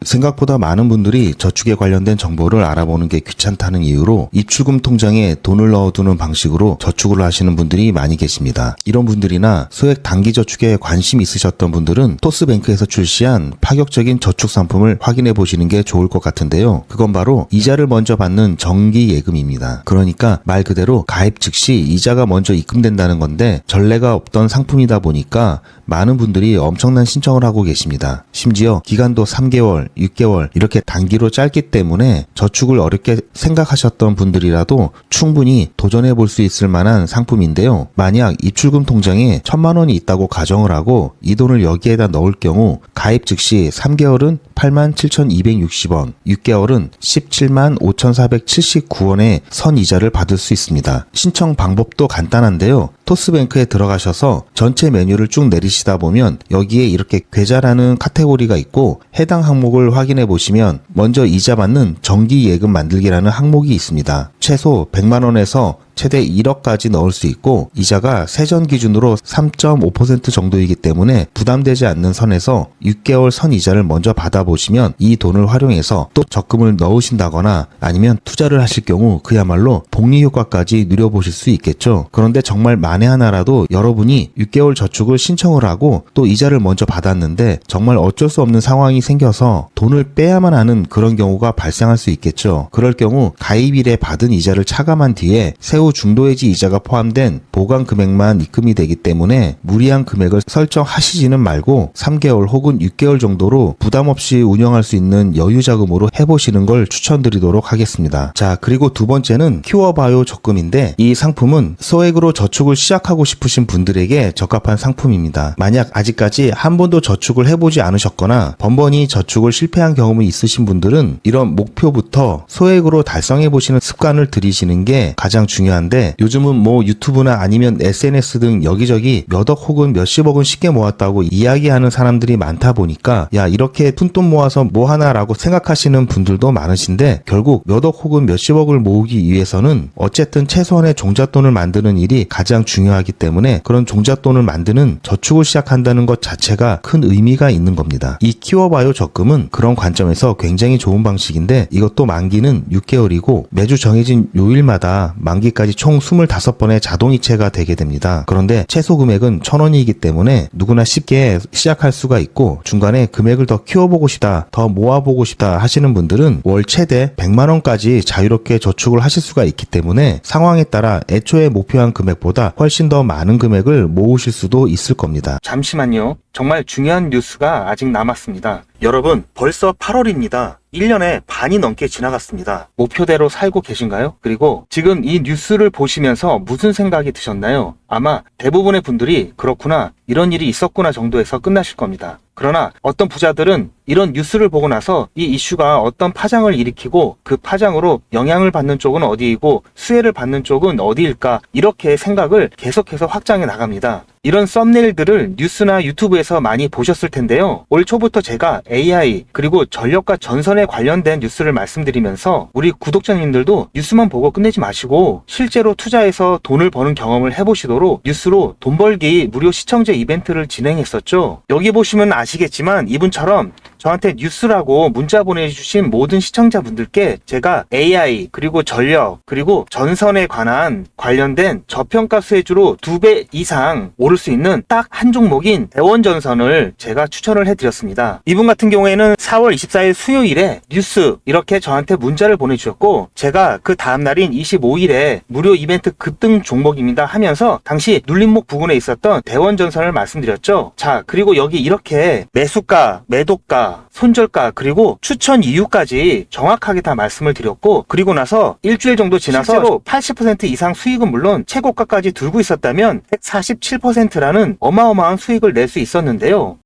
생각보다 많은 분들이 저축에 관련된 정보를 알아보는 게 귀찮다는 이유로 입출금 통장에 돈을 넣어두는 방식으로 저축을 하시는 분들이 많이 계십니다. 이런 분들이나 소액 단기 저축에 관심 있으셨던 분들은 토스뱅크에서 출시한 파격적인 저축 상품을 확인해 보시는 게 좋을 것 같은데요. 그건 바로 이자를 먼저 받는 정기 예금입니다. 그러니까 말 그대로 가입 즉시 이자가 먼저 입금된다는 건데 전례가 없던 상품이다 보니까 많은 분들이 엄청난 신청을 하고 계십니다. 심지어 기간도 3개월, 6개월 이렇게 단기로 짧기 때문에 저축을 어렵게 생각하셨던 분들이라도 충분히 도전해 볼 수 있을 만한 상품인데요. 만약 입출금 통장에 1,000만 원이 있다고 가정을 하고 이 돈을 여기에다 넣을 경우 가입 즉시 3개월은 87,260원, 6개월은 175,479원의 선이자를 받을 수 있습니다. 신청 방법도 간단한데요. 토스뱅크에 들어가셔서 전체 메뉴를 쭉 내리시다 보면 여기에 이렇게 계좌라는 카테고리가 있고 해당 항목을 확인해 보시면 먼저 이자 받는 정기 예금 만들기라는 항목이 있습니다. 최소 100만 원에서 최대 1억까지 넣을 수 있고 이자가 세전 기준으로 3.5% 정도이기 때문에 부담되지 않는 선에서 6개월 선 이자를 먼저 받아보시면 이 돈을 활용해서 또 적금을 넣으신다거나 아니면 투자를 하실 경우 그야말로 복리 효과까지 누려보실 수 있겠죠. 그런데 정말 만에 하나라도 여러분이 6개월 저축을 신청을 하고 또 이자를 먼저 받았는데 정말 어쩔 수 없는 상황이 생겨서 돈을 빼야만 하는 그런 경우가 발생할 수 있겠죠. 그럴 경우 가입일에 받은 이자를 차감한 뒤에 세후 중도해지 이자가 포함된 보강 금액만 입금이 되기 때문에 무리한 금액을 설정하시지는 말고 3개월 혹은 6개월 정도로 부담 없이 운영할 수 있는 여유 자금으로 해보시는 걸 추천드리도록 하겠습니다. 자, 그리고 두 번째는 큐어바이오 적금인데 이 상품은 소액으로 저축을 시작하고 싶으신 분들에게 적합한 상품입니다. 만약 아직까지 한 번도 저축을 해보지 않으셨거나 번번이 저축을 실패한 경험이 있으신 분들은 이런 목표부터 소액으로 달성해보시는 습관을 들이시는 게 가장 중요한데 요즘은 뭐 유튜브나 아니면 SNS 등 여기저기 몇억 혹은 몇십억은 쉽게 모았다고 이야기하는 사람들이 많다 보니까 야 이렇게 푼돈 모아서 뭐 하나라고 생각하시는 분들도 많으신데 결국 몇억 혹은 몇십억을 모으기 위해서는 어쨌든 최소한의 종잣돈을 만드는 일이 가장 중요하기 때문에 그런 종잣돈을 만드는 저축을 시작한다는 것 자체가 큰 의미가 있는 겁니다. 이 큐어바이오 적금은 그런 관점에서 굉장히 좋은 방식인데 이것도 만기는 6개월이고 매주 정해진 요일마다 만기까지 총 25번의 자동이체가 되게 됩니다. 그런데 최소 금액은 1,000원이기 때문에 누구나 쉽게 시작할 수가 있고 중간에 금액을 더 키워보고 싶다, 더 모아보고 싶다 하시는 분들은 월 최대 100만 원까지 자유롭게 저축을 하실 수가 있기 때문에 상황에 따라 애초에 목표한 금액보다 훨씬 더 많은 금액을 모으실 수도 있을 겁니다. 잠시만요. 정말 중요한 뉴스가 아직 남았습니다. 여러분, 벌써 8월입니다. 1년에 반이 넘게 지나갔습니다. 목표대로 살고 계신가요? 그리고 지금 이 뉴스를 보시면서 무슨 생각이 드셨나요? 아마 대부분의 분들이 그렇구나, 이런 일이 있었구나 정도에서 끝나실 겁니다. 그러나 어떤 부자들은 이런 뉴스를 보고 나서 이 이슈가 어떤 파장을 일으키고 그 파장으로 영향을 받는 쪽은 어디이고 수혜를 받는 쪽은 어디일까 이렇게 생각을 계속해서 확장해 나갑니다. 이런 썸네일들을 뉴스나 유튜브에서 많이 보셨을 텐데요. 올 초부터 제가 AI 그리고 전력과 전선에 관련된 뉴스를 말씀드리면서 우리 구독자님들도 뉴스만 보고 끝내지 마시고 실제로 투자해서 돈을 버는 경험을 해보시도록 뉴스로 돈 벌기 무료 시청자 이벤트를 진행했었죠. 여기 보시면 아시겠지만 이분처럼 저한테 뉴스라고 문자 보내주신 모든 시청자분들께 제가 AI 그리고 전력 그리고 전선에 관련된 저평가 수혜주로 2배 이상 오를 수 있는 딱 한 종목인 대원전선을 제가 추천을 해드렸습니다. 이분 같은 경우에는 4월 24일 수요일에 뉴스 이렇게 저한테 문자를 보내주셨고 제가 그 다음날인 25일에 무료 이벤트 급등 종목입니다 하면서 당시 눌림목 부근에 있었던 대원전선을 말씀드렸죠. 자, 그리고 여기 이렇게 매수가, 매도가, 손절가 그리고 추천 이유까지 정확하게 다 말씀을 드렸고 그리고 나서 일주일 정도 지나서 실제로 80% 이상 수익은 물론 최고가까지 들고 있었다면 147%라는 어마어마한 수익을 낼 수 있었는데요.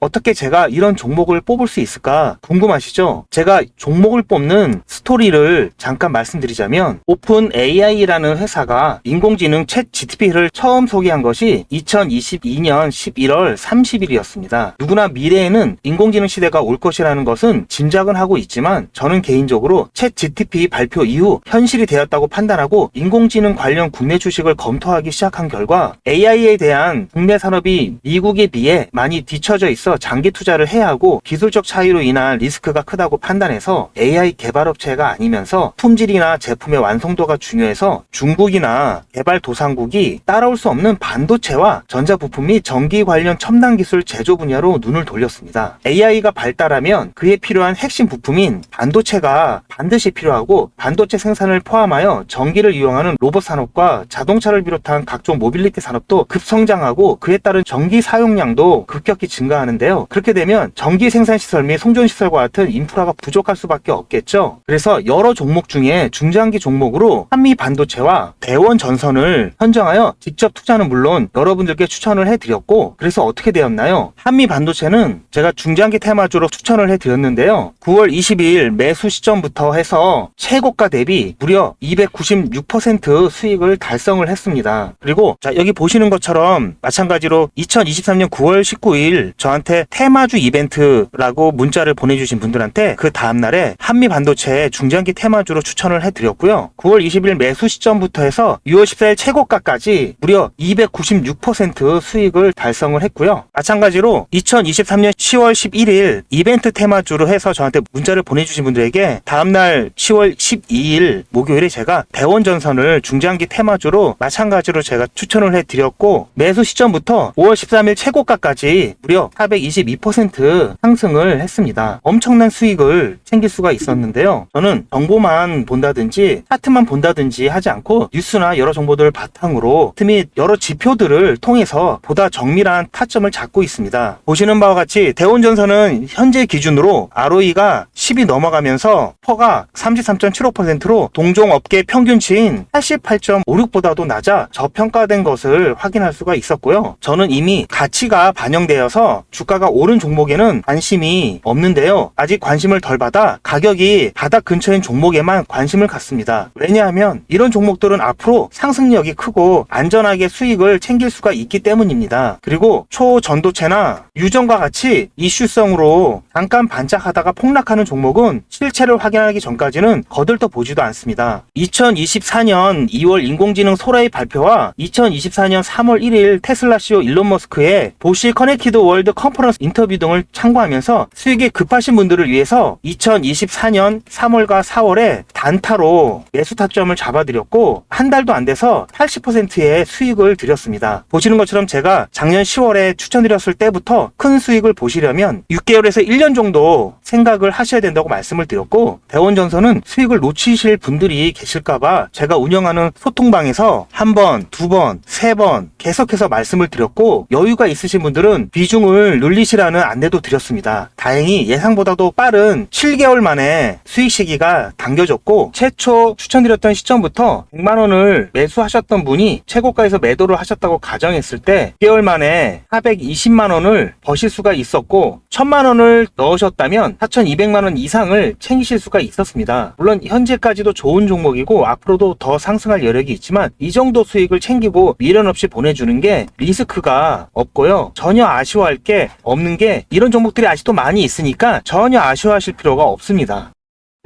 어떻게 제가 이런 종목을 뽑을 수 있을까 궁금하시죠? 제가 종목을 뽑는 스토리를 잠깐 말씀드리자면 오픈 AI라는 회사가 인공지능 챗 GTP를 처음 소개한 것이 2022년 11월 30일이었습니다. 누구나 미래에는 인공지능 시대가 올 것이라는 것은 짐작은 하고 있지만 저는 개인적으로 챗 GTP 발표 이후 현실이 되었다고 판단하고 인공지능 관련 국내 주식을 검토하기 시작한 결과 AI에 대한 국내 산업이 미국에 비해 많이 뒤처져 있어 대해서 장기 투자를 해야 하고 기술적 차이로 인한 리스크가 크다고 판단해서 AI 개발업체가 아니면서 품질이나 제품의 완성도가 중요해서 중국이나 개발도상국이 따라올 수 없는 반도체와 전자부품 및 전기 관련 첨단 기술 제조 분야로 눈을 돌렸습니다. AI가 발달하면 그에 필요한 핵심 부품인 반도체가 반드시 필요하고 반도체 생산을 포함하여 전기를 이용하는 로봇 산업과 자동차를 비롯한 각종 모빌리티 산업도 급성장하고 그에 따른 전기 사용량도 급격히 증가하는데요. 그렇게 되면 전기 생산 시설 및 송전 시설과 같은 인프라가 부족할 수밖에 없겠죠. 그래서 여러 종목 중에 중장기 종목으로 한미 반도체와 대원 전선을 선정하여 직접 투자는 물론 여러분들께 추천을 해드렸고, 그래서 어떻게 되었나요? 한미 반도체는 제가 중장기 테마주로 추천을 해드렸는데요. 9월 22일 매수 시점부터 해서 최고가 대비 무려 296% 수익을 달성을 했습니다. 그리고 자, 여기 보시는 것처럼 마찬가지로 2023년 9월 19일 저한테 테마주 이벤트라고 문자를 보내주신 분들한테 그 다음날에 한미 반도체 중장기 테마주로 추천을 해드렸고요. 9월 20일 매수 시점부터 해서 6월 14일 최고가까지 무려 296% 수익을 달성을 했고요. 마찬가지로 2023년 10월 11일 이벤트 테마주로 해서 저한테 문자를 보내주신 분들에게 다음날 10월 12일 목요일에 제가 대원전선을 중장기 테마주로 마찬가지로 제가 추천을 해드렸고, 매수 시점부터 5월 13일 최고가까지 무려 422% 상승을 했습니다. 엄청난 수익을 챙길 수가 있었는데요. 저는 정보만 본다든지 차트만 본다든지 하지 않고 뉴스나 여러 정보들을 바탕으로 및 여러 지표들을 통해서 보다 정밀한 타점을 잡고 있습니다. 보시는 바와 같이 대원전선은 현재 기준으로 ROE가 10이 넘어가면서 퍼가 33.75%로 동종업계 평균치인 88.56보다도 낮아 저평가된 것을 확인할 수가 있었고요. 저는 이미 가치가 반영되어서 주가가 오른 종목에는 관심이 없는데요. 아직 관심을 덜 받아 가격이 바닥 근처인 종목에만 관심을 갖습니다. 왜냐하면 이런 종목들은 앞으로 상승력이 크고 안전하게 수익을 챙길 수가 있기 때문입니다. 그리고 초전도체나 유전과 같이 이슈성으로 잠깐 반짝하다가 폭락하는 종목은 실체를 확인하기 전까지는 거들떠 보지도 않습니다. 2024년 2월 인공지능 소라의 발표와 2024년 3월 1일 테슬라 CEO 일론 머스크의 보시 커넥티드 월드 컨퍼런스 인터뷰 등을 참고하면서 수익이 급하신 분들을 위해서 2024년 3월과 4월에 단타로 매수 타점을 잡아드렸고, 한 달도 안 돼서 80%의 수익을 드렸습니다. 보시는 것처럼 제가 작년 10월에 추천드렸을 때부터 큰 수익을 보시려면 6개월에서 1년 정도 생각을 하셔야 된다고 말씀을 드렸고, 대원전선은 수익을 놓치실 분들이 계실까봐 제가 운영하는 소통방에서 한 번, 두 번, 세 번 계속해서 말씀을 드렸고, 여유가 있으신 분들은 비중을 늘리시라는 안내도 드렸습니다. 다행히 예상보다도 빠른 7개월 만에 수익 시기가 당겨졌고, 최초 추천드렸던 시점부터 100만원을 매수하셨던 분이 최고가에서 매도를 하셨다고 가정했을 때 6개월 만에 420만원을 버실 수가 있었고, 1000만원을 넣으셨다면 4200만원 이상을 챙기실 수가 있었습니다. 물론 현재까지도 좋은 종목이고 앞으로도 더 상승할 여력이 있지만 이 정도 수익을 챙기고 미련 없이 보내주는 게 리스크가 없고요. 전혀 아쉬워할 게 없는 게, 이런 종목들이 아직도 많이 있으니까 전혀 아쉬워하실 필요가 없습니다.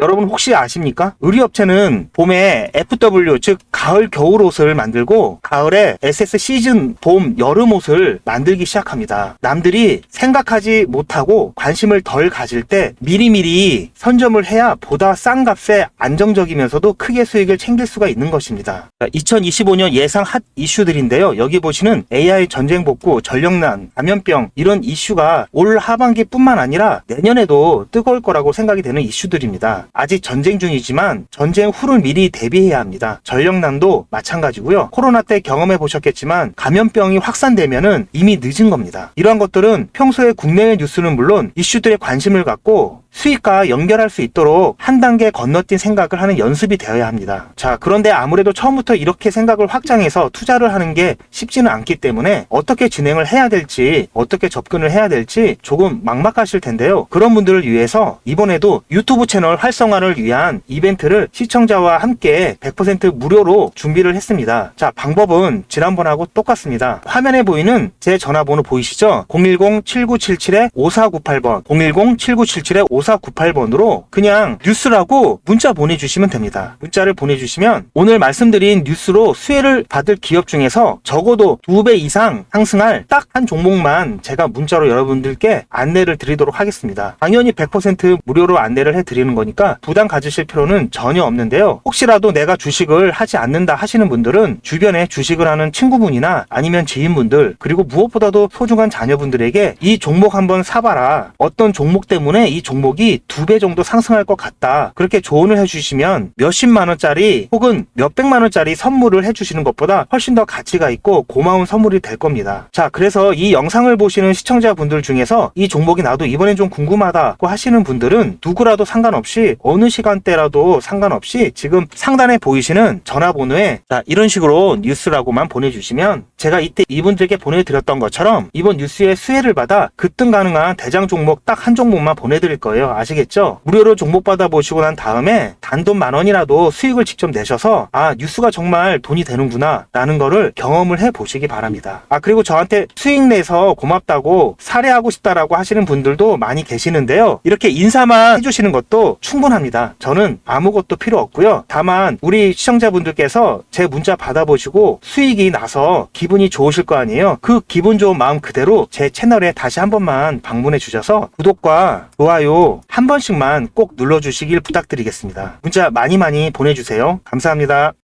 여러분 혹시 아십니까? 의류업체는 봄에 FW, 즉 가을 겨울 옷을 만들고 가을에 SS 시즌 봄 여름 옷을 만들기 시작합니다. 남들이 생각하지 못하고 관심을 덜 가질 때 미리미리 선점을 해야 보다 싼 값에 안정적이면서도 크게 수익을 챙길 수가 있는 것입니다. 2025년 예상 핫 이슈들인데요. 여기 보시는 AI 전쟁 복구, 전력난, 감염병, 이런 이슈가 올 하반기뿐만 아니라 내년에도 뜨거울 거라고 생각이 되는 이슈들입니다. 아직 전쟁 중이지만 전쟁 후를 미리 대비해야 합니다. 전력난도 마찬가지고요. 코로나 때 경험해 보셨겠지만 감염병이 확산되면은 이미 늦은 겁니다. 이러한 것들은 평소에 국내외 뉴스는 물론 이슈들에 관심을 갖고 수익과 연결할 수 있도록 한 단계 건너뛴 생각을 하는 연습이 되어야 합니다. 자, 그런데 아무래도 처음부터 이렇게 생각을 확장해서 투자를 하는 게 쉽지는 않기 때문에 어떻게 진행을 해야 될지, 어떻게 접근을 해야 될지 조금 막막하실 텐데요. 그런 분들을 위해서 이번에도 유튜브 채널 활성화를 위한 이벤트를 시청자와 함께 100% 무료로 준비를 했습니다. 자, 방법은 지난번하고 똑같습니다. 화면에 보이는 제 전화번호 보이시죠? 010-7977-5498번, 010-7977-5498번 9498번으로 그냥 뉴스라고 문자 보내주시면 됩니다. 문자를 보내주시면 오늘 말씀드린 뉴스로 수혜를 받을 기업 중에서 적어도 2배 이상 상승할 딱 한 종목만 제가 문자로 여러분들께 안내를 드리도록 하겠습니다. 당연히 100% 무료로 안내를 해드리는 거니까 부담 가지실 필요는 전혀 없는데요. 혹시라도 내가 주식을 하지 않는다 하시는 분들은 주변에 주식을 하는 친구분이나 아니면 지인분들, 그리고 무엇보다도 소중한 자녀분들에게 이 종목 한번 사봐라, 어떤 종목 때문에 이 종목이 2배 정도 상승할 것 같다, 그렇게 조언을 해주시면 몇십만 원짜리 혹은 몇백만 원짜리 선물을 해주시는 것보다 훨씬 더 가치가 있고 고마운 선물이 될 겁니다. 자, 그래서 이 영상을 보시는 시청자분들 중에서 이 종목이 나도 이번엔 좀 궁금하다고 하시는 분들은 누구라도 상관없이 어느 시간대라도 상관없이 지금 상단에 보이시는 전화번호에 자, 이런 식으로 뉴스라고만 보내주시면 제가 이때 이분들께 보내드렸던 것처럼 이번 뉴스에 수혜를 받아 급등 가능한 대장 종목 딱 한 종목만 보내드릴 거예요. 아시겠죠? 무료로 종목 받아보시고 난 다음에 단돈 10,000원이라도 수익을 직접 내셔서 아, 뉴스가 정말 돈이 되는구나 라는 거를 경험을 해보시기 바랍니다. 아, 그리고 저한테 수익 내서 고맙다고 사례하고 싶다라고 하시는 분들도 많이 계시는데요. 이렇게 인사만 해주시는 것도 충분합니다. 저는 아무것도 필요 없고요. 다만 우리 시청자분들께서 제 문자 받아보시고 수익이 나서 기분이 좋으실 거 아니에요. 그 기분 좋은 마음 그대로 제 채널에 다시 한 번만 방문해 주셔서 구독과 좋아요 한 번씩만 꼭 눌러주시길 부탁드리겠습니다. 문자 많이 보내주세요. 감사합니다.